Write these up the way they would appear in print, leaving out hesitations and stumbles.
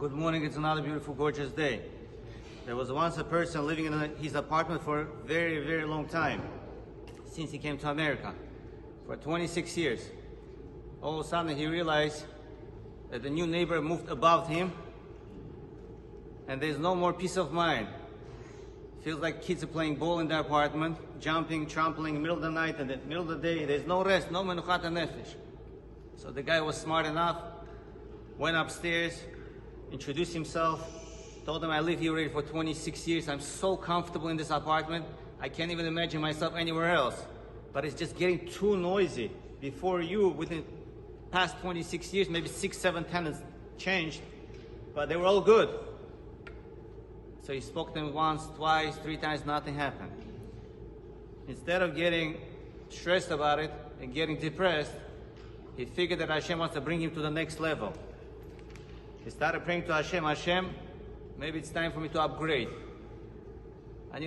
Good morning. It's another beautiful, gorgeous day. There was once a person living in his apartment for a very, very long time, since he came to America, for 26 years. All of a sudden he realized that the new neighbor moved above him and there's no more peace of mind. Feels like kids are playing ball in the apartment, jumping, trampling in the middle of the night and in the middle of the day. There's no rest, no menuchat nefesh. So the guy was smart enough, went upstairs, introduced himself, told him, I live here already for 26 years. I'm so comfortable in this apartment. I can't even imagine myself anywhere else. But it's just getting too noisy. Before you, within the past 26 years, maybe 6, 7 tenants changed, but they were all good. So he spoke to them once, twice, 3 times, nothing happened. Instead of getting stressed about it and getting depressed, he figured that Hashem wants to bring him to the next level. He started praying to Hashem, Hashem, maybe it's time for me to upgrade. I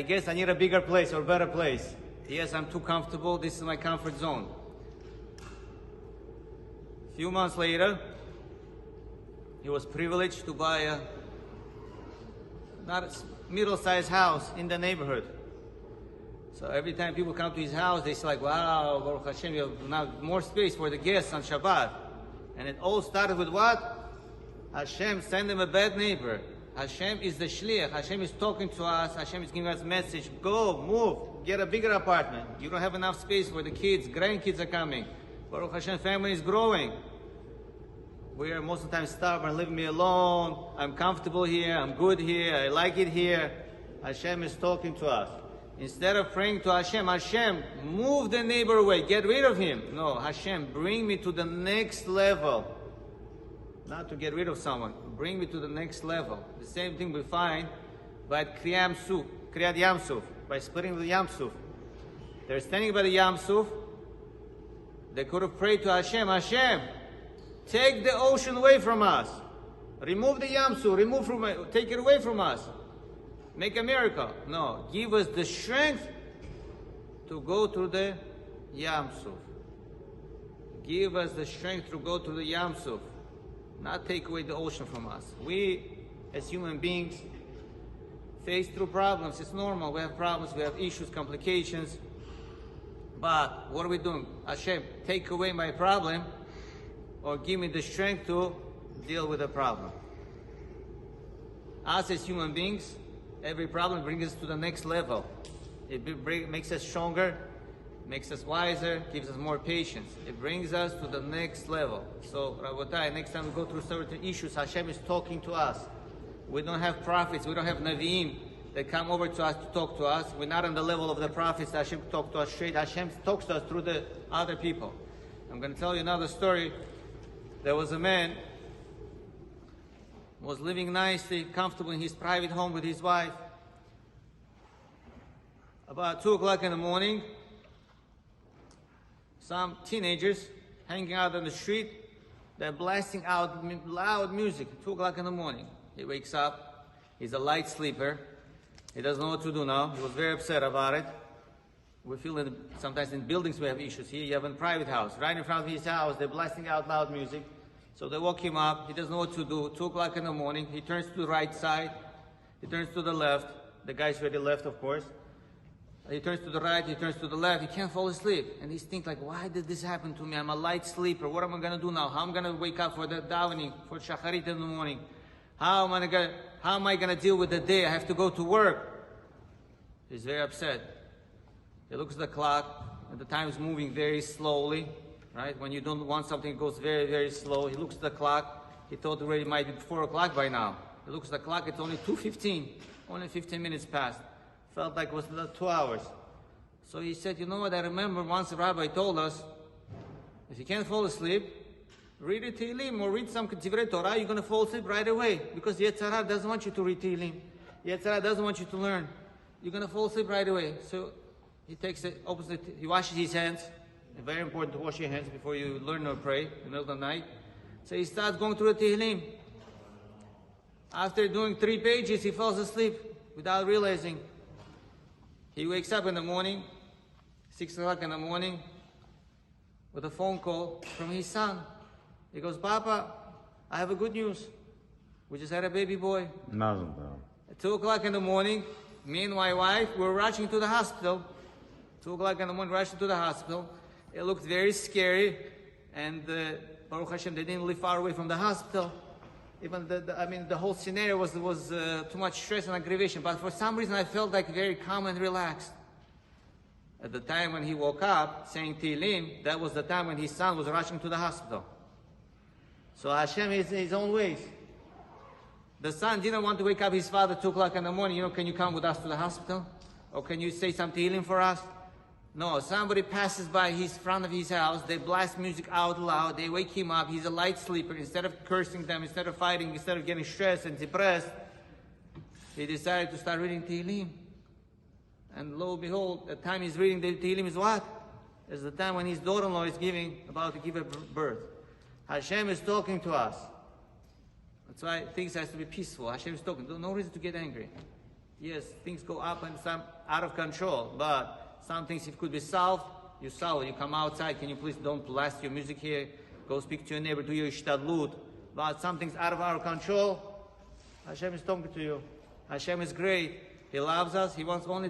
guess I need a bigger place or better place. Yes, I'm too comfortable. This is my comfort zone. A few months later, he was privileged to buy a middle-sized house in the neighborhood. So every time people come to his house, they say like, wow, Baruch Hashem, you have now more space for the guests on Shabbat. And it all started with what? Hashem sent him a bad neighbor. Hashem is the shliach. Hashem is talking to us. Hashem is giving us a message. Go, move, get a bigger apartment. You don't have enough space for the kids. Grandkids are coming. Baruch Hashem, family is growing. We are most of the time stubborn. Leave me alone. I'm comfortable here. I'm good here. I like it here. Hashem is talking to us. Instead of praying to Hashem, Hashem, move the neighbor away. Get rid of him. No, Hashem, bring me to the next level. Not to get rid of someone. Bring me to the next level. The same thing we find by Kriyat Yamsuf, by splitting the Yamsuf. They're standing by the Yamsuf. They could have prayed to Hashem, Hashem, take the ocean away from us. Remove the Yamsuf, take it away from us. Make a miracle. No, give us the strength to go through the Yamsuf. Give us the strength to go through the Yamsuf. Not take away the ocean from us. We, as human beings, face through problems. It's normal. We have problems, we have issues, complications. But what are we doing? Hashem, take away my problem or give me the strength to deal with the problem. Us as human beings, every problem brings us to the next level. It makes us stronger, makes us wiser, gives us more patience. It brings us to the next level. So, Rabotai, next time we go through certain issues, Hashem is talking to us. We don't have prophets, we don't have Naviim that come over to us to talk to us. We're not on the level of the prophets. Hashem talks to us straight. Hashem talks to us through the other people. I'm going to tell you another story. There was a man who was living nicely, comfortable in his private home with his wife. About 2 o'clock in the morning, some teenagers hanging out on the street, they're blasting out loud music, 2 o'clock in the morning. He wakes up, he's a light sleeper, he doesn't know what to do now, he was very upset about it. We feel that sometimes in buildings we have issues. Here you have a private house, right in front of his house, they're blasting out loud music. So they woke him up, he doesn't know what to do, 2 o'clock in the morning, he turns to the right side, he turns to the left, the guy's already left of course. He turns to the right, he turns to the left, he can't fall asleep. And he's thinking like, why did this happen to me? I'm a light sleeper, what am I going to do now? How am I going to wake up for the davening, for shacharit in the morning? How am I going to deal with the day? I have to go to work. He's very upset. He looks at the clock, and the time is moving very slowly, right? When you don't want something, it goes very, very slow. He looks at the clock, he thought already it might be 4 o'clock by now. He looks at the clock, it's only 2:15, only 15 minutes passed. Felt like it was 2 hours. So he said, you know what, I remember once a rabbi told us, if you can't fall asleep, read a Tehillim or read some Divrei Torah, you're going to fall asleep right away. Because Yetzirah doesn't want you to read Tehillim. Yetzirah doesn't want you to learn. You're going to fall asleep right away. So he takes the opposite, he washes his hands. It's very important to wash your hands before you learn or pray in the middle of the night. So he starts going through the Tehillim. After doing 3 pages, he falls asleep without realizing. He wakes up in the morning, 6 o'clock in the morning, with a phone call from his son. He goes, Papa, I have a good news. We just had a baby boy. Mazel tov. At 2 o'clock in the morning, me and my wife were rushing to the hospital. 2 o'clock in the morning, rushing to the hospital. It looked very scary, and Baruch Hashem, they didn't live far away from the hospital. Even the whole scenario was too much stress and aggravation. But for some reason, I felt like very calm and relaxed. At the time when he woke up, saying Tehillim, that was the time when his son was rushing to the hospital. So Hashem is in his own ways. The son didn't want to wake up his father 2 o'clock in the morning. Can you come with us to the hospital? Or can you say some Tehillim for us? No, somebody passes by his front of his house, they blast music out loud, they wake him up, he's a light sleeper. Instead of cursing them, instead of fighting, instead of getting stressed and depressed, he decided to start reading Tehillim. And lo and behold, the time he's reading the Tehillim is what? It's the time when his daughter-in-law is about to give a birth. Hashem is talking to us. That's why things have to be peaceful. Hashem is talking. No reason to get angry. Yes, things go up and some out of control, but some things, if it could be solved, you solve it. You come outside, can you please don't blast your music here? Go speak to your neighbor, do your ishtadlut. But some things out of our control, Hashem is talking to you. Hashem is great. He loves us. He wants only